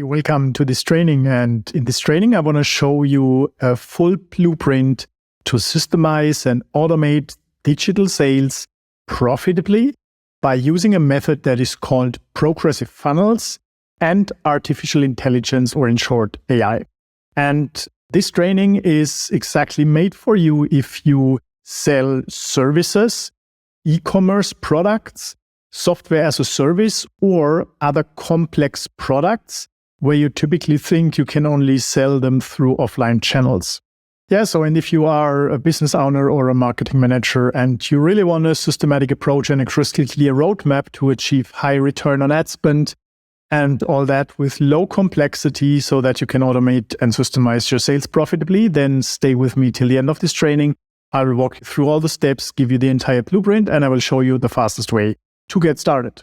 welcome to this training. And in this training, I want to show you a full blueprint to systemize and automate digital sales profitably by using a method that is called progressive funnels and artificial intelligence, or in short, AI. And this training is exactly made for you if you sell services, e-commerce products, software as a service, or other complex products where you typically think you can only sell them through offline channels. And if you are a business owner or a marketing manager and you really want a systematic approach and a crystal clear roadmap to achieve high return on ad spend and all that with low complexity so that you can automate and systemize your sales profitably, then stay with me till the end of this training. I will walk you through all the steps, give you the entire blueprint, and I will show you the fastest way to get started.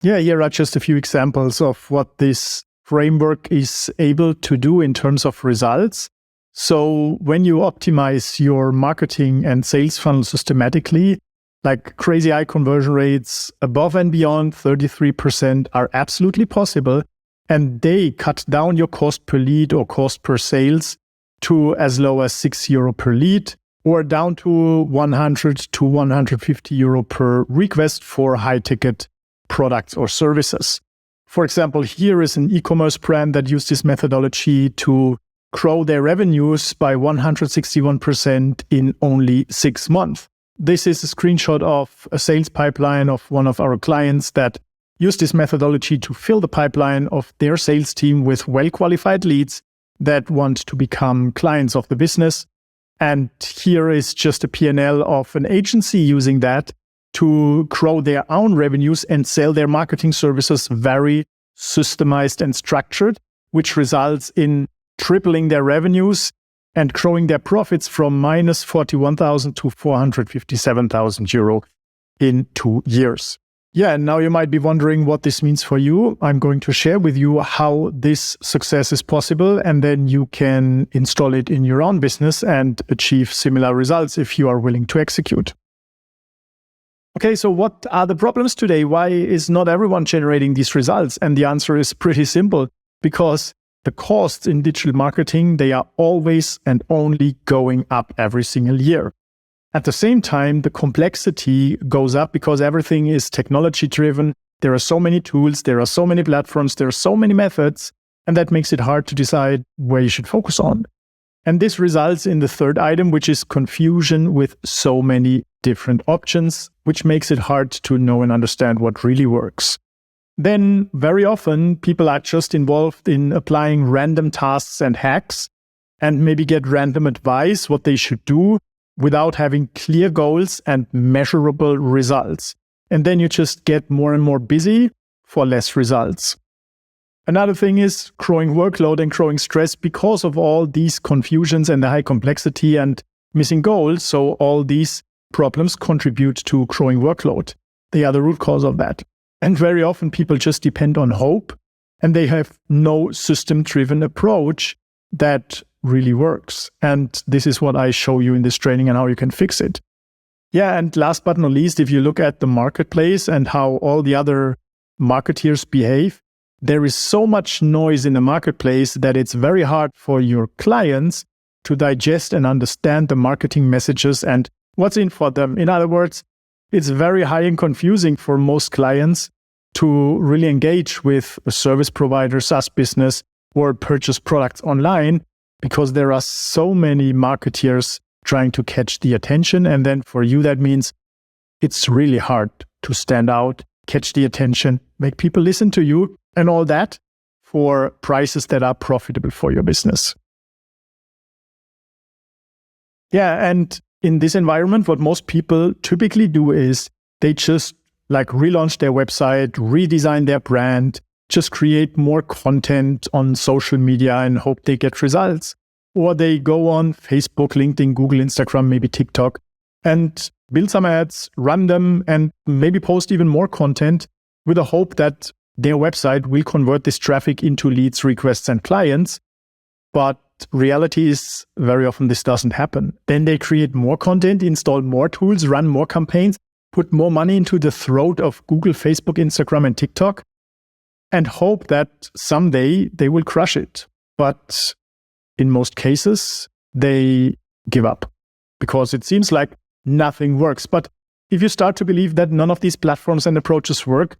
Here are just a few examples of what this framework is able to do in terms of results. So when you optimize your marketing and sales funnel systematically, like crazy high conversion rates above and beyond 33% are absolutely possible, and they cut down your cost per lead or cost per sales to as low as €6 per lead, or down to 100 to 150 euro per request for high-ticket products or services. For example, here is an e-commerce brand that used this methodology to grow their revenues by 161% in only 6 months. This is a screenshot of a sales pipeline of one of our clients that used this methodology to fill the pipeline of their sales team with well-qualified leads that want to become clients of the business. And here is just a P&L of an agency using that to grow their own revenues and sell their marketing services very systemized and structured, which results in tripling their revenues and growing their profits from minus 41,000 to 457,000 euro in 2 years. And now you might be wondering what this means for you. I'm going to share with you how this success is possible, and then you can install it in your own business and achieve similar results if you are willing to execute. So what are the problems today? Why is not everyone generating these results? And the answer is pretty simple, because the costs in digital marketing, they are always and only going up every single year. At the same time, the complexity goes up because everything is technology driven. There are so many tools, there are so many platforms, there are so many methods, and that makes it hard to decide where you should focus on. And this results in the third item, which is confusion with so many different options, which makes it hard to know and understand what really works. Then very often people are just involved in applying random tasks and hacks and maybe get random advice what they should do, without having clear goals and measurable results. And then you just get more and more busy for less results. Another thing is growing workload and growing stress because of all these confusions and the high complexity and missing goals. So all these problems contribute to growing workload. They are the root cause of that. And very often people just depend on hope, and they have no system-driven approach that really works. And this is what I show you in this training and how you can fix it. And last but not least, if you look at the marketplace and how all the other marketeers behave, there is so much noise in the marketplace that it's very hard for your clients to digest and understand the marketing messages and what's in for them. In other words, it's very high and confusing for most clients to really engage with a service provider, SaaS business, or purchase products online, because there are so many marketeers trying to catch the attention. And then for you, that means it's really hard to stand out, catch the attention, make people listen to you, and all that for prices that are profitable for your business. And in this environment, what most people typically do is they just relaunch their website, redesign their brand, just create more content on social media and hope they get results. Or they go on Facebook, LinkedIn, Google, Instagram, maybe TikTok, and build some ads, run them, and maybe post even more content with the hope that their website will convert this traffic into leads, requests, and clients. But reality is very often this doesn't happen. Then they create more content, install more tools, run more campaigns, put more money into the throat of Google, Facebook, Instagram, and TikTok. and hope that someday they will crush it. But in most cases, they give up because it seems like nothing works. But if you start to believe that none of these platforms and approaches work,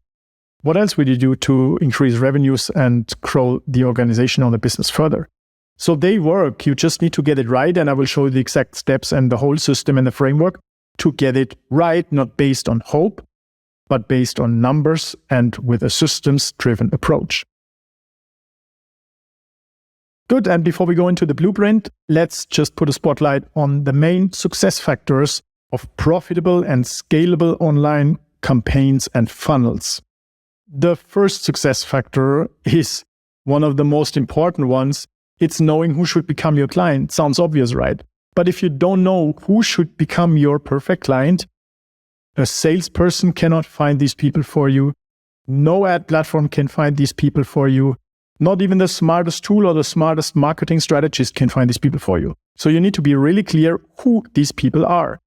what else would you do to increase revenues and grow the organization or the business further? So they work. You just need to get it right. And I will show you the exact steps and the whole system and the framework to get it right, not based on hope, but based on numbers and with a systems-driven approach. Good. And before we go into the blueprint, let's just put a spotlight on the main success factors of profitable and scalable online campaigns and funnels. The first success factor is one of the most important ones. It's knowing who should become your client. Sounds obvious, right? But if you don't know who should become your perfect client, a salesperson cannot find these people for you. No ad platform can find these people for you. Not even the smartest tool or the smartest marketing strategist can find these people for you. So you need to be really clear who these people are.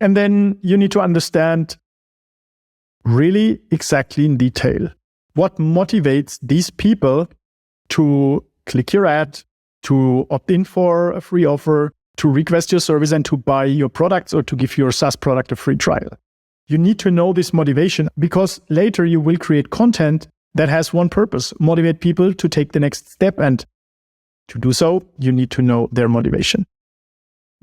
And then you need to understand really exactly in detail what motivates these people to click your ad, to opt in for a free offer, to request your service and to buy your products or to give your SaaS product a free trial. You need to know this motivation because later you will create content that has one purpose, motivate people to take the next step. And to do so, you need to know their motivation.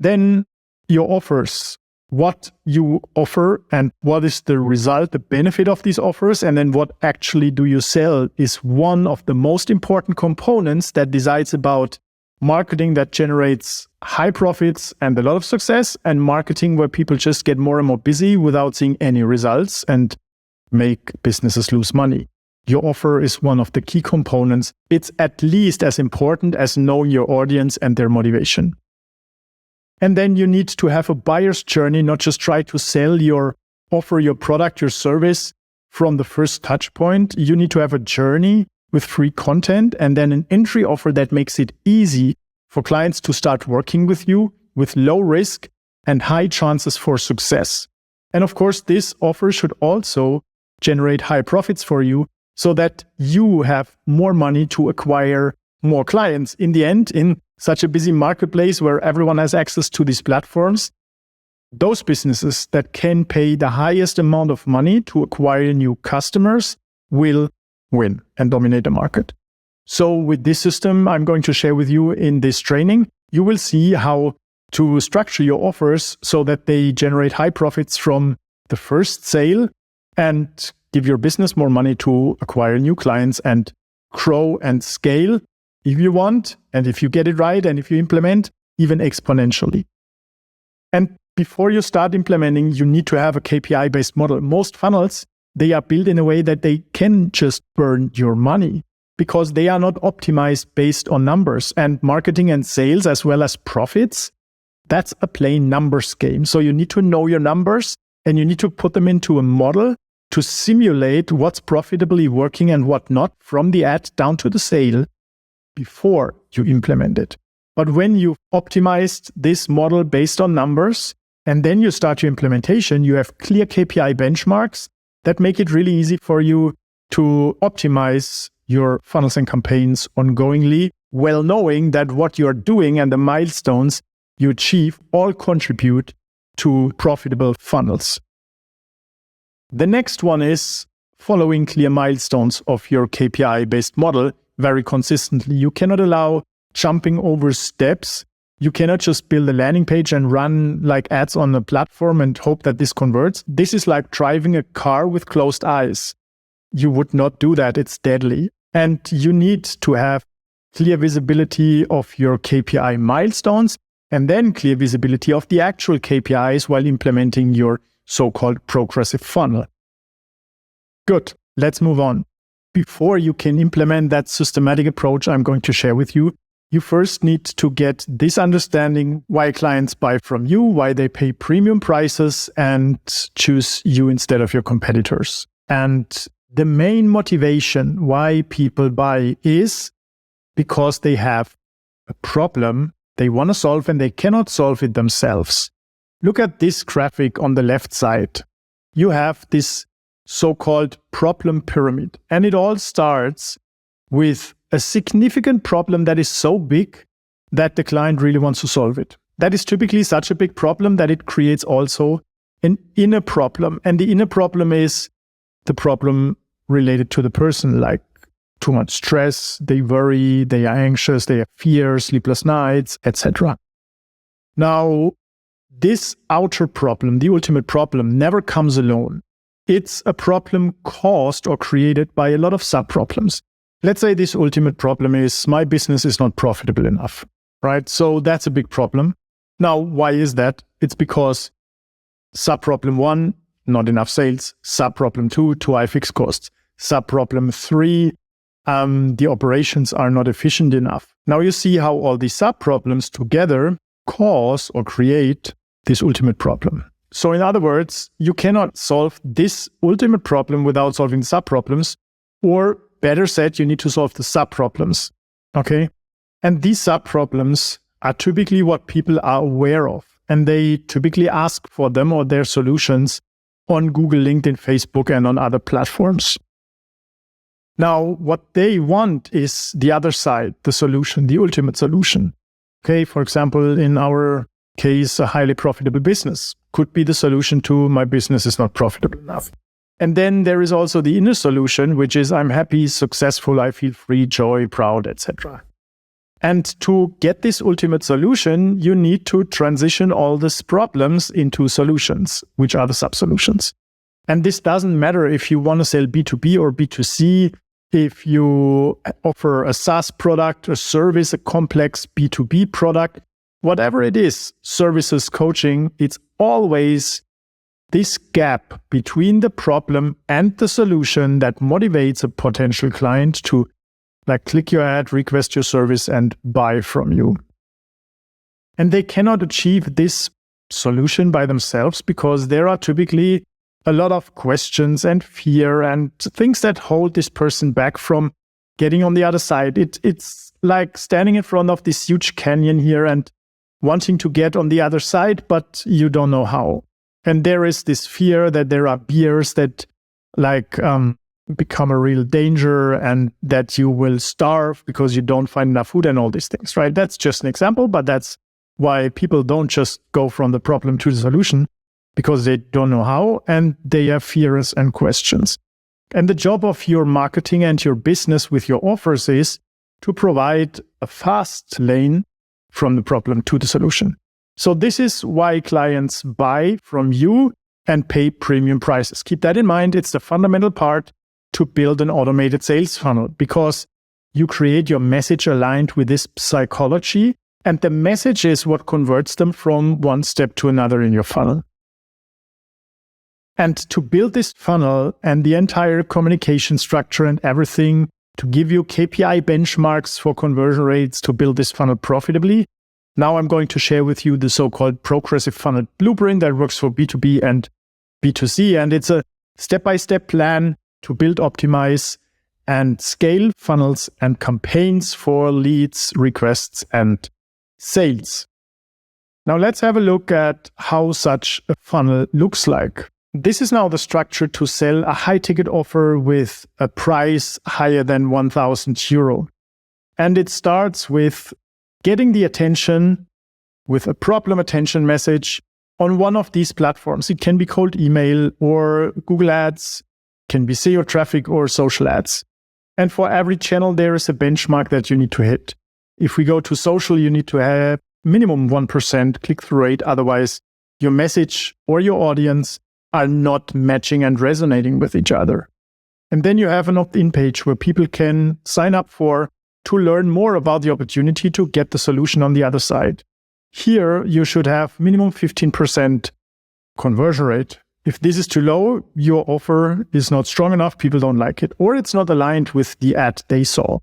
Then your offers, what you offer and what is the result, the benefit of these offers, and then what actually do you sell is one of the most important components that decides about marketing that generates high profits and a lot of success, and marketing where people just get more and more busy without seeing any results and make businesses lose money. Your offer is one of the key components. It's at least as important as knowing your audience and their motivation. And then you need to have a buyer's journey, not just try to sell your offer, your product, your service from the first touch point. You need to have a journey with free content and then an entry offer that makes it easy for clients to start working with you with low risk and high chances for success. And of course, this offer should also generate high profits for you so that you have more money to acquire more clients. In the end, in such a busy marketplace where everyone has access to these platforms, those businesses that can pay the highest amount of money to acquire new customers will win and dominate the market. So with this system I'm going to share with you in this training, you will see how to structure your offers so that they generate high profits from the first sale and give your business more money to acquire new clients and grow and scale if you want, and if you get it right, and if you implement, even exponentially. And before you start implementing, you need to have a KPI-based model. Most funnels, they are built in a way that they can just burn your money because they are not optimized based on numbers. And marketing and sales, as well as profits, that's a plain numbers game. So you need to know your numbers and you need to put them into a model to simulate what's profitably working and what not from the ad down to the sale before you implement it. But when you've optimized this model based on numbers and then you start your implementation, you have clear KPI benchmarks that make it really easy for you to optimize your funnels and campaigns ongoingly, well knowing that what you're doing and the milestones you achieve all contribute to profitable funnels. The next one is following clear milestones of your KPI-based model very consistently. You cannot allow jumping over steps. You cannot just build a landing page and run like ads on a platform and hope that this converts. This is like driving a car with closed eyes. You would not do that. It's deadly. And you need to have clear visibility of your KPI milestones and then clear visibility of the actual KPIs while implementing your so-called progressive funnel. Good. Let's move on. Before you can implement that systematic approach I'm going to share with you, you first need to get this understanding why clients buy from you, why they pay premium prices and choose you instead of your competitors. And the main motivation why people buy is because they have a problem they want to solve and they cannot solve it themselves. Look at this graphic on the left side. You have this so-called problem pyramid. And it all starts with a significant problem that is so big that the client really wants to solve it. That is typically such a big problem that it creates also an inner problem. And the inner problem is the problem related to the person, like too much stress, they worry, they are anxious, they have fear, sleepless nights, etc. Now, this outer problem, the ultimate problem, never comes alone. It's a problem caused or created by a lot of sub-problems. Let's say this ultimate problem is my business is not profitable enough, right? So that's a big problem. Now, why is that? It's because sub-problem 1, not enough sales. Sub-problem 2, too high fixed costs. Sub-problem 3, the operations are not efficient enough. Now you see how all these sub-problems together cause or create this ultimate problem. So in other words, you cannot solve this ultimate problem without solving the sub-problems, or better said, you need to solve the sub-problems, okay? And these sub-problems are typically what people are aware of, and they typically ask for them or their solutions on Google, LinkedIn, Facebook, and on other platforms. Now, what they want is the other side, the solution, the ultimate solution. Okay, for example, in our case, a highly profitable business could be the solution to my business is not profitable enough. And then there is also the inner solution, which is I'm happy, successful, I feel free, joy, proud, etc. And to get this ultimate solution, you need to transition all these problems into solutions, which are the sub-solutions. And this doesn't matter if you want to sell B2B or B2C, if you offer a SaaS product, a service, a complex B2B product, whatever it is, services, coaching, it's always this gap between the problem and the solution that motivates a potential client to click your ad, request your service, and buy from you. And they cannot achieve this solution by themselves because there are typically a lot of questions and fear and things that hold this person back from getting on the other side. It's like standing in front of this huge canyon here and wanting to get on the other side, but you don't know how. And there is this fear that there are bears that become a real danger and that you will starve because you don't find enough food and all these things, right? That's just an example, but that's why people don't just go from the problem to the solution, because they don't know how and they have fears and questions. And the job of your marketing and your business with your offers is to provide a fast lane from the problem to the solution. So this is why clients buy from you and pay premium prices. Keep that in mind. It's the fundamental part to build an automated sales funnel, because you create your message aligned with this psychology, and the message is what converts them from one step to another in your funnel. And to build this funnel and the entire communication structure and everything, to give you KPI benchmarks for conversion rates to build this funnel profitably, now I'm going to share with you the so-called progressive funnel blueprint that works for B2B and B2C. And it's a step-by-step plan to build, optimize, and scale funnels and campaigns for leads, requests, and sales. Now let's have a look at how such a funnel looks like. This is now the structure to sell a high-ticket offer with a price higher than 1,000 euro. And it starts with getting the attention with a problem attention message on one of these platforms. It can be cold email or Google Ads, can be SEO traffic or social ads. And for every channel, there is a benchmark that you need to hit. If we go to social, you need to have minimum 1% click-through rate. Otherwise, your message or your audience are not matching and resonating with each other. And then you have an opt-in page where people can sign up to learn more about the opportunity to get the solution on the other side. Here, you should have minimum 15% conversion rate. If this is too low, your offer is not strong enough, people don't like it, or it's not aligned with the ad they saw.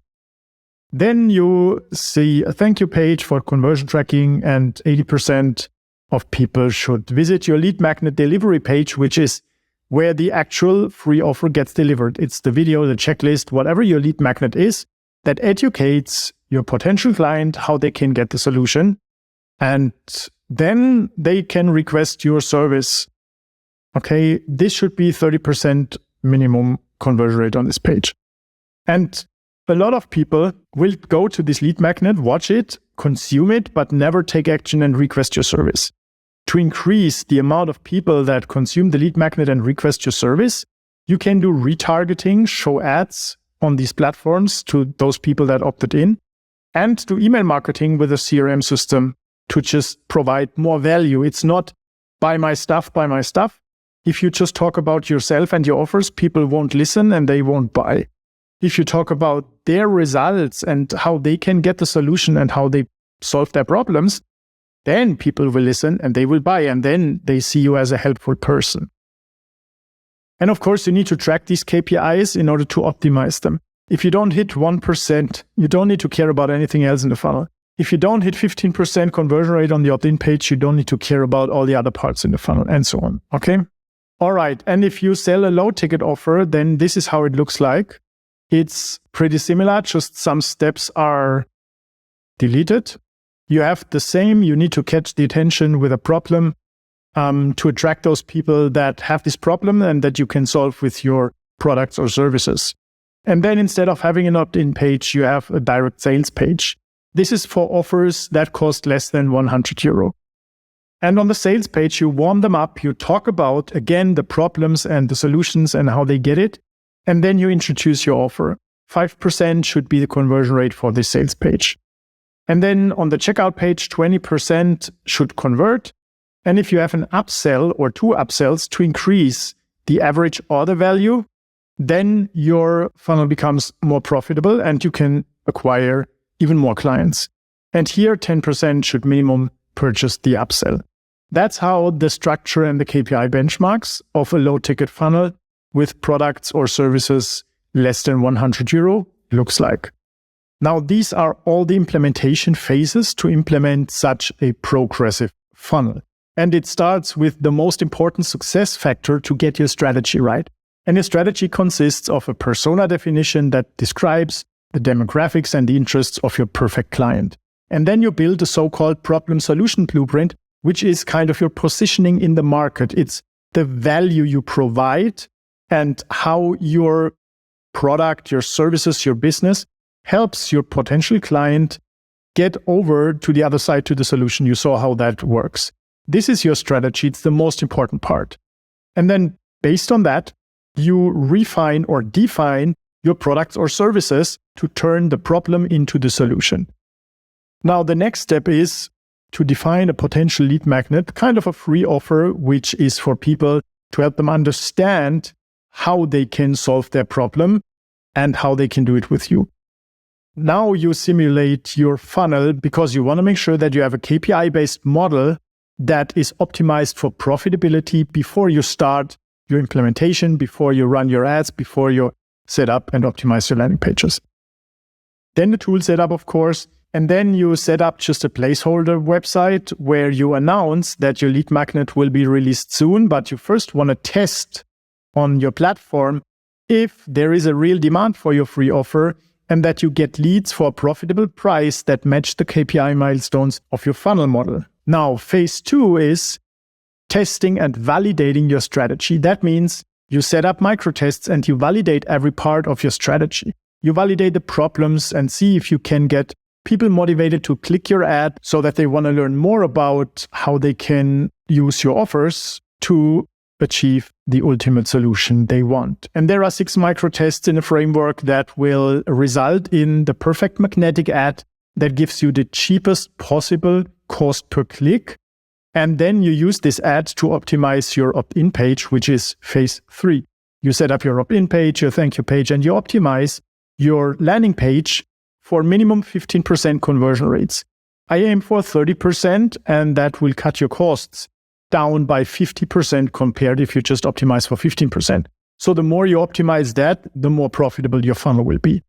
Then you see a thank you page for conversion tracking, and 80% of people should visit your lead magnet delivery page, which is where the actual free offer gets delivered. It's the video, the checklist, whatever your lead magnet is, that educates your potential client how they can get the solution. And then they can request your service. Okay, this should be 30% minimum conversion rate on this page. And a lot of people will go to this lead magnet, watch it, consume it, but never take action and request your service. To increase the amount of people that consume the lead magnet and request your service, you can do retargeting, show ads on these platforms to those people that opted in, and do email marketing with a CRM system to just provide more value. It's not buy my stuff. If you just talk about yourself and your offers, people won't listen and they won't buy. If you talk about their results and how they can get the solution and how they solve their problems, then people will listen and they will buy, and then they see you as a helpful person. And of course, you need to track these KPIs in order to optimize them. If you don't hit 1%, you don't need to care about anything else in the funnel. If you don't hit 15% conversion rate on the opt-in page, you don't need to care about all the other parts in the funnel and so on. Okay? All right. And if you sell a low ticket offer, then this is how it looks like. It's pretty similar, just some steps are deleted. You have the same, you need to catch the attention with a problem to attract those people that have this problem and that you can solve with your products or services. And then instead of having an opt-in page, you have a direct sales page. This is for offers that cost less than 100 euro. And on the sales page, you warm them up, you talk about, again, the problems and the solutions and how they get it. And then you introduce your offer. 5% should be the conversion rate for this sales page. And then on the checkout page, 20% should convert. And if you have an upsell or two upsells to increase the average order value, then your funnel becomes more profitable and you can acquire even more clients. And here, 10% should minimum purchase the upsell. That's how the structure and the KPI benchmarks of a low ticket funnel with products or services less than 100 euro looks like. Now, these are all the implementation phases to implement such a progressive funnel. And it starts with the most important success factor to get your strategy right. And your strategy consists of a persona definition that describes the demographics and the interests of your perfect client. And then you build a so-called problem solution blueprint, which is kind of your positioning in the market. It's the value you provide and how your product, your services, your business helps your potential client get over to the other side to the solution. You saw how that works. This is your strategy. It's the most important part. And then based on that, you refine or define your products or services to turn the problem into the solution. Now, the next step is to define a potential lead magnet, kind of a free offer, which is for people to help them understand how they can solve their problem and how they can do it with you. Now you simulate your funnel because you want to make sure that you have a KPI-based model that is optimized for profitability before you start your implementation, before you run your ads, before you set up and optimize your landing pages. Then the tool setup, of course, and then you set up just a placeholder website where you announce that your lead magnet will be released soon, but you first want to test on your platform if there is a real demand for your free offer and that you get leads for a profitable price that match the KPI milestones of your funnel model. Now, phase 2 is testing and validating your strategy. That means you set up microtests and you validate every part of your strategy. You validate the problems and see if you can get people motivated to click your ad so that they want to learn more about how they can use your offers to achieve the ultimate solution they want. And there are 6 microtests in a framework that will result in the perfect magnetic ad that gives you the cheapest possible cost per click. And then you use this ad to optimize your opt-in page, which is phase 3. You set up your opt-in page, your thank you page, and you optimize your landing page for minimum 15% conversion rates. I aim for 30%, and that will cut your costs down by 50% compared if you just optimize for 15%. So the more you optimize that, the more profitable your funnel will be.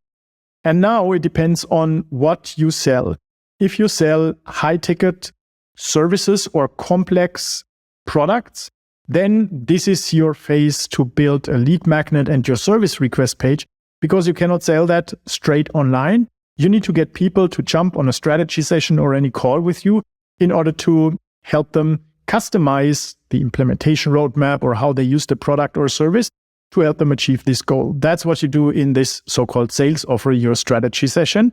And now it depends on what you sell. If you sell high-ticket services or complex products, then this is your phase to build a lead magnet and your service request page, because you cannot sell that straight online. You need to get people to jump on a strategy session or any call with you in order to help them customize the implementation roadmap or how they use the product or service to help them achieve this goal. That's what you do in this so-called sales offer your strategy session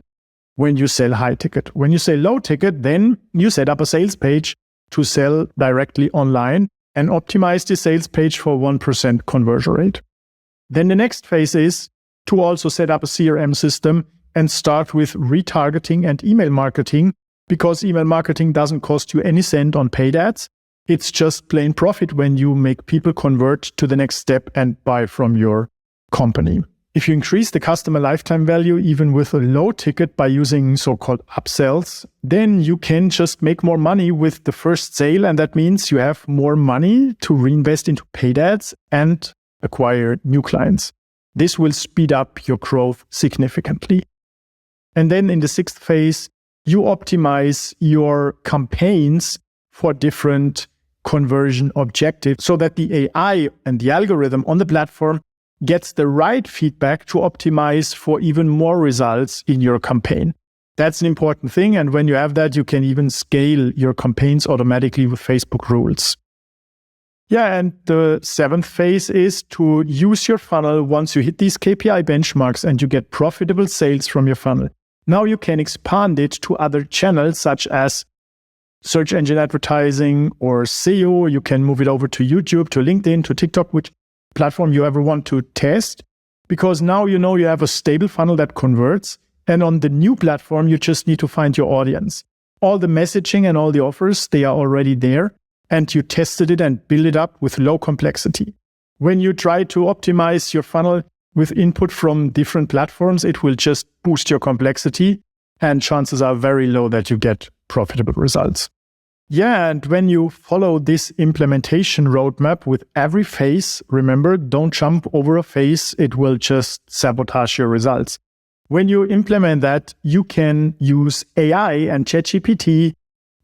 when you sell high ticket. When you sell low ticket, then you set up a sales page to sell directly online and optimize the sales page for 1% conversion rate. Then the next phase is to also set up a CRM system and start with retargeting and email marketing, because email marketing doesn't cost you any cent on paid ads. It's just plain profit when you make people convert to the next step and buy from your company. If you increase the customer lifetime value even with a low ticket by using so-called upsells, then you can just make more money with the first sale, and that means you have more money to reinvest into paid ads and acquire new clients. This will speed up your growth significantly. And then in the sixth phase, you optimize your campaigns for different conversion objectives so that the AI and the algorithm on the platform gets the right feedback to optimize for even more results in your campaign. That's an important thing. And when you have that, you can even scale your campaigns automatically with Facebook rules. Yeah, and the seventh phase is to use your funnel once you hit these KPI benchmarks and you get profitable sales from your funnel. Now you can expand it to other channels such as search engine advertising or SEO. You can move it over to YouTube, to LinkedIn, to TikTok, which platform you ever want to test, because now you know you have a stable funnel that converts. And on the new platform, you just need to find your audience. All the messaging and all the offers, they are already there. And you tested it and build it up with low complexity. When you try to optimize your funnel with input from different platforms, it will just boost your complexity, and chances are very low that you get profitable results. Yeah, and when you follow this implementation roadmap with every phase, remember, don't jump over a phase. It will just sabotage your results. When you implement that, you can use AI and ChatGPT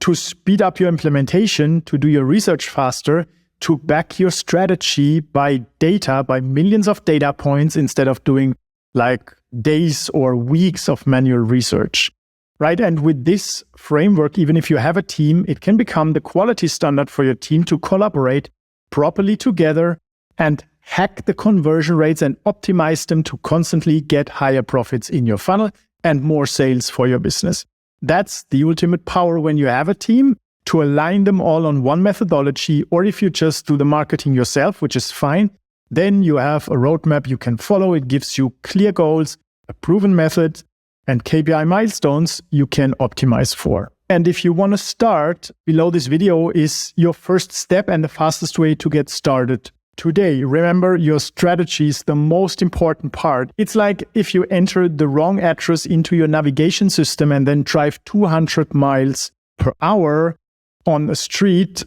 to speed up your implementation, to do your research faster, to back your strategy by data, by millions of data points, instead of doing like days or weeks of manual research, right? And with this framework, even if you have a team, it can become the quality standard for your team to collaborate properly together and hack the conversion rates and optimize them to constantly get higher profits in your funnel and more sales for your business. That's the ultimate power when you have a team, to align them all on one methodology. Or if you just do the marketing yourself, which is fine, then you have a roadmap you can follow. It gives you clear goals, a proven method, and KPI milestones you can optimize for. And if you want to start, below this video is your first step and the fastest way to get started today. Remember, your strategy is the most important part. It's like if you enter the wrong address into your navigation system and then drive 200 miles per hour on a street,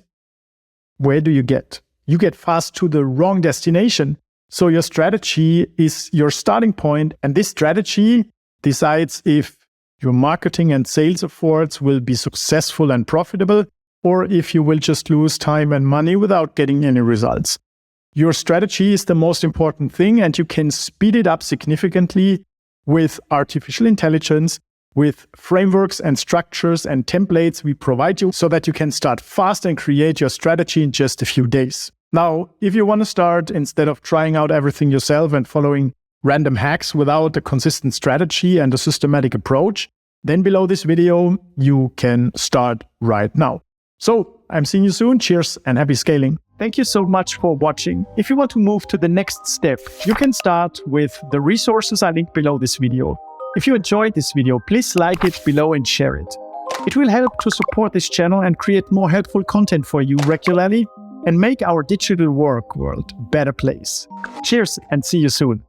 where do you get? You get fast to the wrong destination. So your strategy is your starting point, and this strategy decides if your marketing and sales efforts will be successful and profitable, or if you will just lose time and money without getting any results. Your strategy is the most important thing, and you can speed it up significantly with artificial intelligence, with frameworks and structures and templates we provide you so that you can start fast and create your strategy in just a few days. Now, if you want to start, instead of trying out everything yourself and following random hacks without a consistent strategy and a systematic approach, then below this video, you can start right now. So I'm seeing you soon. Cheers and happy scaling. Thank you so much for watching. If you want to move to the next step, you can start with the resources I linked below this video. If you enjoyed this video, please like it below and share it. It will help to support this channel and create more helpful content for you regularly and make our digital work world a better place. Cheers and see you soon.